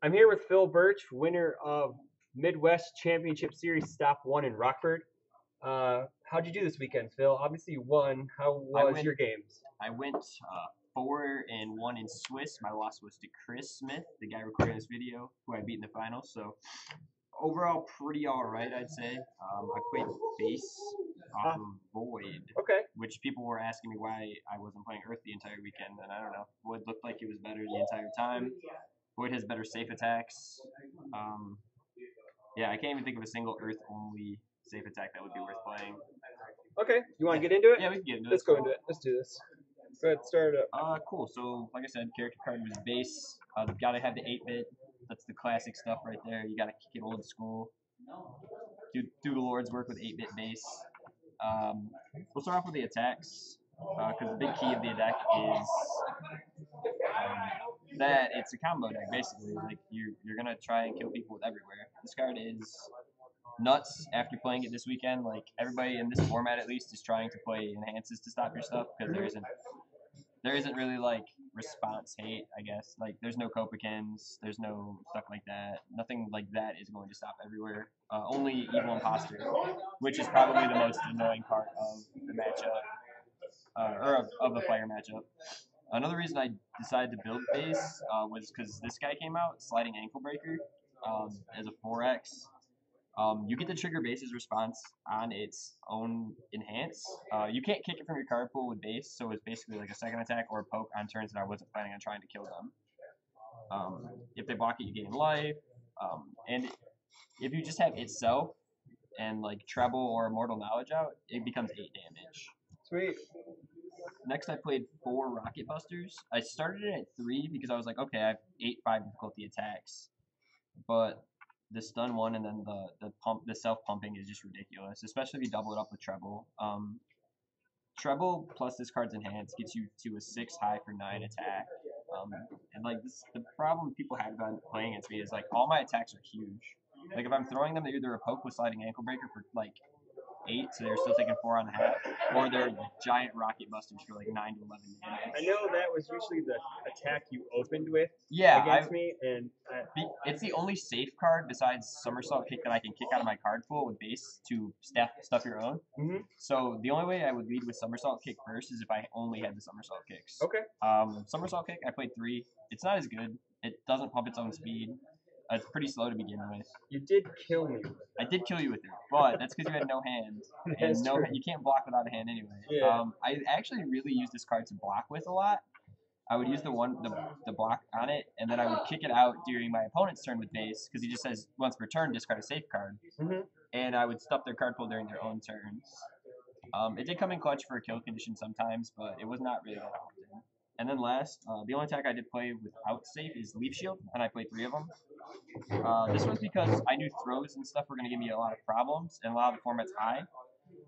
I'm here with Phil Birch, winner of Midwest Championship Series Stop 1 in Rockford. How'd you do this weekend, Phil? Obviously you won. How was your games? I went 4-1 in Swiss. My loss was to Chris Smith, the guy recording this video, who I beat in the finals. So overall, pretty all right, I'd say. I played bass off of Void, Okay. which people were asking me why I wasn't playing Earth the entire weekend, and I don't know. Void looked like it was better the entire time. Void has better safe attacks. Yeah, I can't even think of a single Earth-only safe attack that would be worth playing. Okay. You want to get into it? Yeah, we can get into it. Let's go into it. Let's do this. Go ahead, start it up. Cool. So, like I said, character card was base. Gotta have the 8-bit. That's the classic stuff right there. You gotta kick it old school. Do the Lord's work with 8-bit base. We'll start off with the attacks, because the big key of the deck is that it's a combo deck, basically. Like, you're gonna try and kill people with everywhere. This card is nuts after playing it this weekend. Like, everybody in this format, at least, is trying to play enhances to stop your stuff, because there isn't really, like, response hate, I guess. Like, there's no Kopikins, there's no stuff like that. Nothing like that is going to stop everywhere. Only Evil Imposter, which is probably the most annoying part of the matchup, or of the player matchup. Another reason I decided to build base was because this guy came out, Sliding Ankle Breaker, as a 4X. You get to trigger base's response on its own enhance. You can't kick it from your card pool with base, so it's basically like a second attack or a poke on turns that I wasn't planning on trying to kill them. If they block it, you gain life. And if you just have itself and like treble or immortal knowledge out, it becomes 8 damage. Sweet. Next, I played 4 Rocket Busters. I started it at 3 because I was like, okay, I have 8/5 difficulty attacks, but the stun one and then the self pumping is just ridiculous, especially if you double it up with treble. Treble plus this card's enhance gets you to a 6 high for 9 attack. And like the problem people have about playing against me is like all my attacks are huge. Like if I'm throwing them, they're either a poke with Sliding Ankle Breaker for like 8, so they're still taking 4 on the half, or they're giant rocket busters for like 9 to 11 damage. I know that was usually the attack you opened with against me, and it's the only safe card besides Somersault Kick that I can kick out of my card pool with base to stuff your own. Mm-hmm. So the only way I would lead with Somersault Kick first is if I only had the Somersault Kicks. Okay. Somersault Kick, I played 3. It's not as good. It doesn't pump its own speed. It's pretty slow to begin with. You did kill me with it. I did kill you with it, but that's because you had no hand. And you can't block without a hand anyway. Yeah. I actually really use this card to block with a lot. I would use the block on it, and then I would kick it out during my opponent's turn with base, because he just says, once per turn, discard a safe card. Mm-hmm. And I would stuff their card pool during their own turns. It did come in clutch for a kill condition sometimes, but it was not really that often. And then last, the only attack I did play without safe is Leaf Shield, and I played 3 of them. This was because I knew throws and stuff were going to give me a lot of problems, and a lot of the format's high.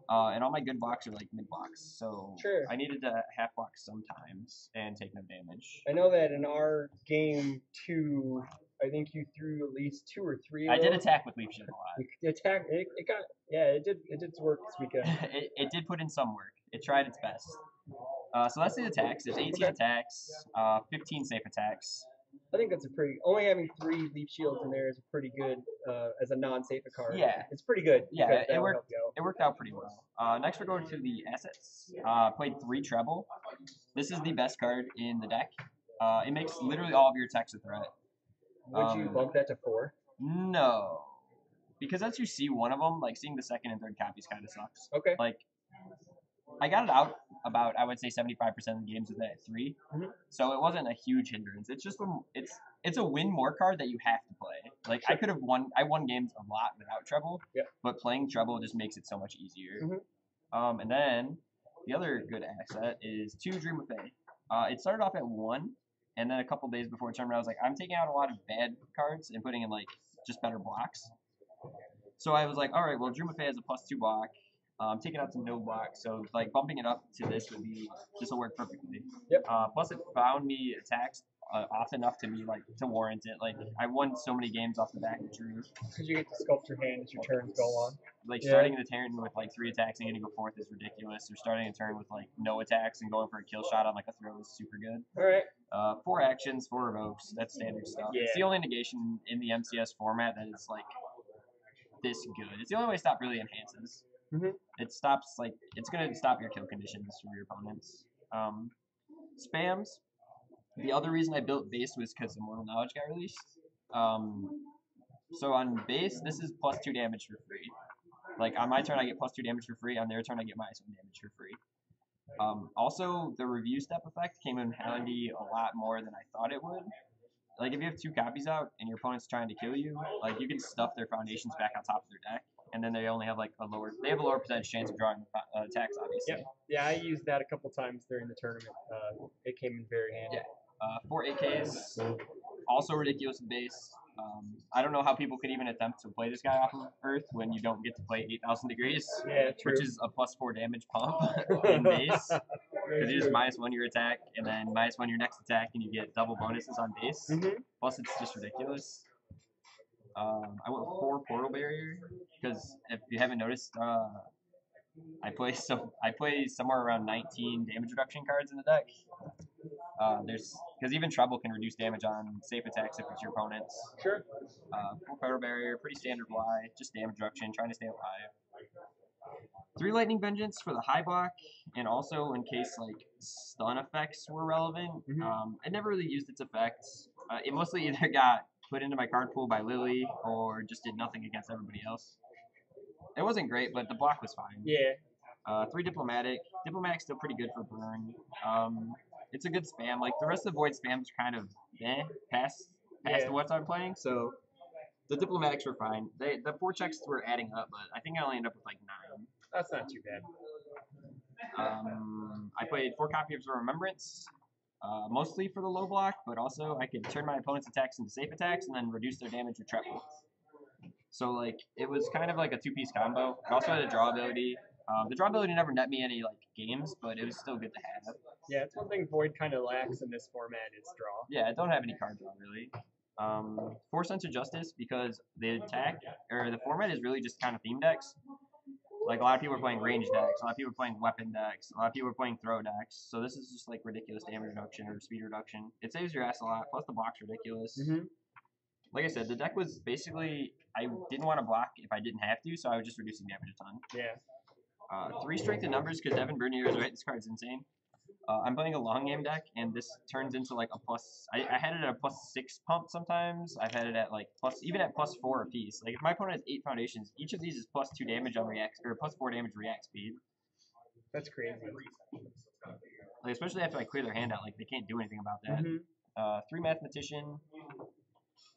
And all my good blocks are like mid blocks, so sure. I needed to half block sometimes and take no damage. I know that in our game 2, I think you threw at least 2 or 3. I did attack with Leaf Shield a lot. It did work this weekend. it did put in some work. It tried its best. So that's the attacks. There's 18 attacks, 15 safe attacks. I think that's only having 3 Leaf Shields in there is pretty good as a non-safe card. Yeah. It's pretty good. Yeah, it worked out pretty well. Next we're going to the assets. Played 3 treble. This is the best card in the deck. It makes literally all of your attacks a threat. Would you bump that to 4? No. Because once you see one of them, like seeing the second and third copies kind of sucks. Okay. Like, I got it out about, I would say, 75% of the games with that at 3, so it wasn't a huge hindrance. It's just it's a win more card that you have to play. Like sure. I won games a lot without treble, but playing treble just makes it so much easier. And then the other good asset is 2 Dream of Fae. It started off at 1, and then a couple days before tournament, I was like, I'm taking out a lot of bad cards and putting in like just better blocks. So I was like, all right, well, Dream of Fae has a +2 block. Taking out some no blocks, so like bumping it up to this will work perfectly. Yep. Plus it found me attacks off enough to me like to warrant it. Like I won so many games off the back of Drew. Because you get to sculpt your hand as your turns go on. Like starting the turn with like 3 attacks and getting to go fourth is ridiculous. Or starting a turn with like no attacks and going for a kill shot on like a throw is super good. All right. 4 actions, 4 revokes. That's standard stuff. Yeah. It's the only negation in the MCS format that is like this good. It's the only way stop really enhances. Mm-hmm. It stops like it's gonna stop your kill conditions from your opponents. Spams. The other reason I built base was because Immortal Knowledge got released. So on base, this is +2 damage for free. Like on my turn, I get +2 damage for free. On their turn, I get -1 damage for free. Also, the review step effect came in handy a lot more than I thought it would. Like if you have 2 copies out and your opponent's trying to kill you, like you can stuff their foundations back on top of their deck, and then they only have like a lower percentage chance of drawing attacks, obviously. Yep. Yeah, I used that a couple times during the tournament. It came in very handy. Yeah. 4 AKs, also ridiculous in base. I don't know how people could even attempt to play this guy off of Earth when you don't get to play 8,000 degrees, which is a +4 damage pump in base. Because you just -1 your attack, and then -1 your next attack, and you get double bonuses on base. Mm-hmm. Plus, it's just ridiculous. I went with 4 portal barrier because if you haven't noticed, I play somewhere around 19 damage reduction cards in the deck. Because even treble can reduce damage on safe attacks if it's your opponent's. Sure. 4 portal barrier, pretty standard Y, just damage reduction, trying to stay up high. 3 lightning vengeance for the high block, and also in case like stun effects were relevant. Mm-hmm. I never really used its effects. It mostly either got put into my card pool by Lily or just did nothing against everybody else. It wasn't great, but the block was fine. Yeah. 3 diplomatic. Diplomatic's still pretty good for burn. It's a good spam. Like the rest of the void spams are kind of past what I'm playing. So the diplomatics were fine. The 4 checks were adding up, but I think I only ended up with like 9. That's not too bad. I played 4 copies of Remembrance, mostly for the low block, but also I could turn my opponent's attacks into safe attacks and then reduce their damage with treble. So like it was kind of like a 2-piece combo. It also had a draw ability. The draw ability never net me any like games, but it was still good to have. Yeah, it's one thing Void kind of lacks in this format is draw. Yeah, I don't have any card draw really. 4 Sense of Justice because the format is really just kind of theme decks. Like a lot of people are playing range decks, a lot of people are playing weapon decks, a lot of people are playing throw decks. So this is just like ridiculous damage reduction or speed reduction. It saves your ass a lot. Plus the block's ridiculous. Mm-hmm. Like I said, the deck was basically I didn't want to block if I didn't have to, so I was just reducing damage a ton. Yeah. 3 strength in numbers because Devin Bernier is right. This card's insane. I'm playing a long game deck, and this turns into like a plus. I had it at a +6 pump sometimes. I've had it at like even at +4 a piece. Like if my opponent has 8 foundations, each of these is +2 damage on react or +4 damage react speed. That's crazy. Like especially after I clear their hand out, like they can't do anything about that. Mm-hmm. 3 mathematician.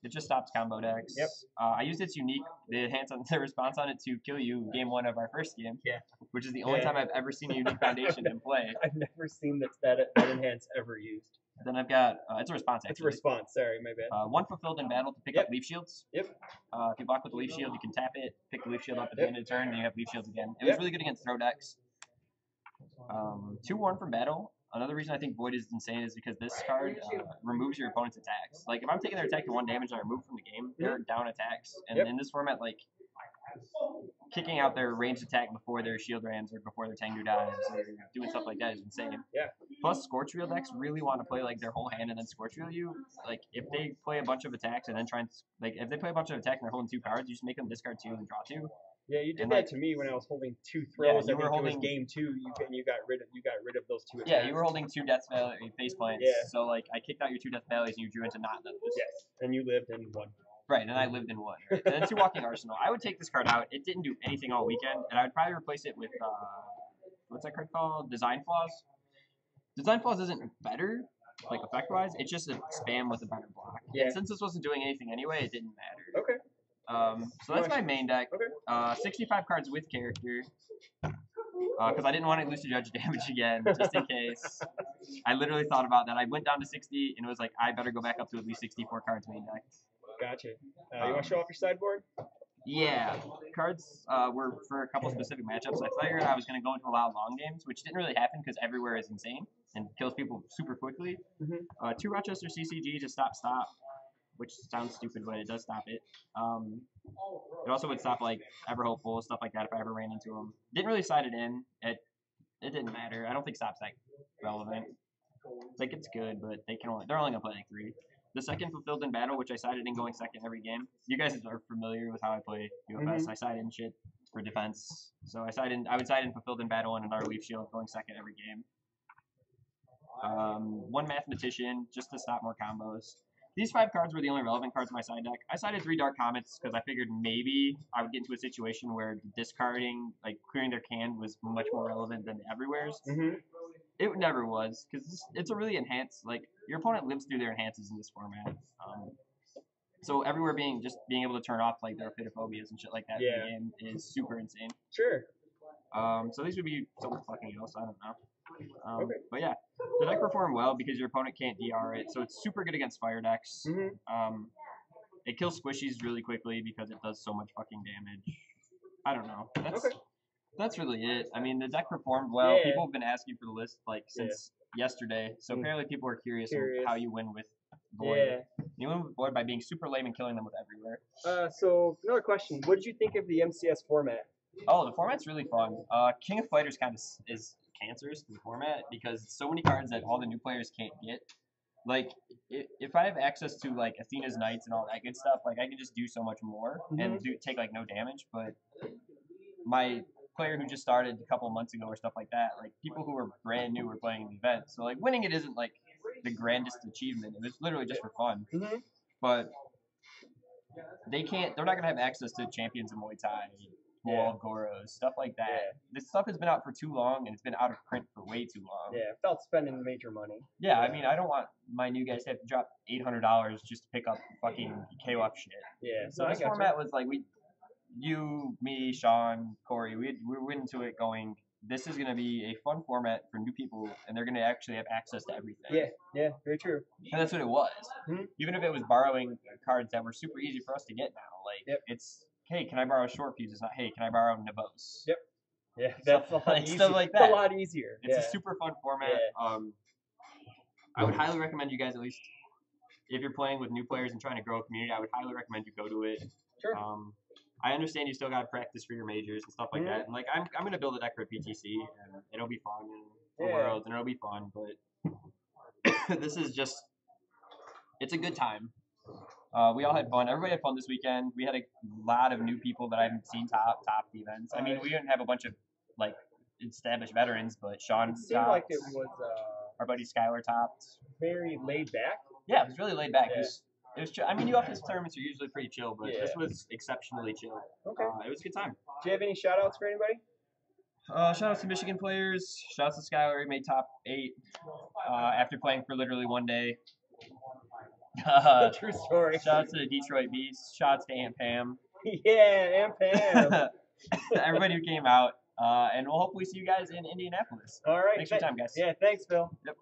It just stops combo decks. Yep. I used its unique, the response on it to kill you game 1 of our first game. Yeah. Which is the only time I've ever seen a unique foundation in play. I've never seen that enhance ever used. Then I've got, it's a response actually. It's a response, sorry, my bad. 1 fulfilled in battle to pick up leaf shields. Yep. If you block with the leaf shield, you can tap it, pick the leaf shield up at the end of the turn, and you have leaf shields again. It was really good against throw decks. 2 warn from battle. Another reason I think Void is insane is because this card removes your opponent's attacks. Like, if I'm taking their attack to 1 damage and I remove from the game, they're down attacks. And in this format, like, kicking out their ranged attack before their shield rams or before their Tengu dies or doing stuff like that is insane. Yeah. Plus, Scorch Reel decks really want to play, like, their whole hand and then Scorch Reel you. Like, if they play a bunch of attacks and then if they play a bunch of attacks and they're holding 2 cards, you just make them discard 2 and draw 2. Yeah, you did that to me when I was holding 2 throws. Yeah, you were holding game 2. You got rid of those 2 attacks. Yeah, you were holding 2 Death Valley face plants. Yeah. So like I kicked out your 2 Death Valleys and you drew into not those. Yes, and you lived in 1. Right, and I lived in 1. And then 2 Walking Arsenal. I would take this card out. It didn't do anything all weekend, and I would probably replace it with what's that card called? Design Flaws. Design Flaws isn't better, like effect wise. It's just a spam with a better block. Yeah. And since this wasn't doing anything anyway, it didn't matter. Okay. So that's my main deck. Okay. 65 cards with character. Because I didn't want to lose to judge damage again, just in case. I literally thought about that. I went down to 60, and it was like, I better go back up to at least 64 cards main deck. Gotcha. You want to show off your sideboard? Yeah, cards were for a couple specific matchups. I figured I was going to go into a lot of long games, which didn't really happen because everywhere is insane and kills people super quickly. Mm-hmm. 2 Rochester CCG to stop, which sounds stupid, but it does stop it. It also would stop like Ever Hopeful, stuff like that if I ever ran into them. Didn't really side it in. It didn't matter. I don't think stop's that relevant. Like it's good, but they're only gonna play like 3. The second Fulfilled in Battle, which I sided in going second every game. You guys are familiar with how I play UFS. Mm-hmm. I side in shit for defense. So I would side in Fulfilled in Battle and another Leaf Shield going second every game. 1 Mathematician just to stop more combos. These 5 cards were the only relevant cards in my side deck. I sided 3 Dark Comets because I figured maybe I would get into a situation where discarding, like clearing their can, was much more relevant than Everywhere's. Mm-hmm. It never was because it's a really enhanced. Like your opponent lives through their enhances in this format. So Everywhere being able to turn off like their Phytophobias and shit like that in the game is super insane. Sure. So these would be something fucking else. I don't know. Okay. But yeah, the deck performed well because your opponent can't DR it, so it's super good against fire decks. Mm-hmm. It kills squishies really quickly because it does so much fucking damage. I don't know. That's really it. I mean, the deck performed well. Yeah. People have been asking for the list like since yesterday, so apparently people are curious of how you win with Void. Yeah. You win with Void by being super lame and killing them with Everywhere. So another question: what did you think of the MCS format? Oh, the format's really fun. King of Fighters kind of is cancerous to the format because so many cards that all the new players can't get. Like, if I have access to like Athena's Knights and all that good stuff, like I can just do so much more and take like no damage. But my player who just started a couple of months ago or stuff like that, like people who were brand new were playing the event, so like winning it isn't like the grandest achievement. It was literally just for fun. But they're not gonna have access to champions in Muay Thai. Wall of Goros, stuff like that. Yeah. This stuff has been out for too long, and it's been out of print for way too long. Yeah, without spending major money. Yeah, I mean, I don't want my new guys to have to drop $800 just to pick up fucking KOF shit. Yeah. So this format was like you, me, Sean, Corey, we went into it going, this is gonna be a fun format for new people, and they're gonna actually have access to everything. Yeah, very true. And that's what it was. Even if it was borrowing cards that were super easy for us to get now, like it's. Hey, can I borrow a short fuse? It's not, hey, can I borrow Nabos? Yep. Yeah, that's stuff, a lot easier. Stuff like that. It's a lot easier. It's a super fun format. Yeah. I would highly recommend you guys, at least if you're playing with new players and trying to grow a community, I would highly recommend you go to it. Sure. I understand you still got to practice for your majors and stuff like that. And like I'm going to build a deck for PTC, and it'll be fun, and for Worlds, and it'll be fun. But this is just, it's a good time. We all had fun. Everybody had fun this weekend. We had a lot of new people that I haven't seen top events. I mean, we didn't have a bunch of like established veterans, but Sean it seemed like it was our buddy Skylar topped. Very laid back. Yeah, it was really laid back. It was chill. I mean, UFS tournaments are usually pretty chill, but this was exceptionally chill. Okay. It was a good time. Do you have any shout outs for anybody? Shout out to Michigan players. Shout out to Skylar. He made top 8 after playing for literally one day. True story. Shout out to the Detroit Beast. Shout out to Aunt Pam. Yeah, Aunt Pam. Everybody who came out. And we'll hopefully see you guys in Indianapolis. All right. Thanks for your time, guys. Yeah, thanks, Phil. Yep.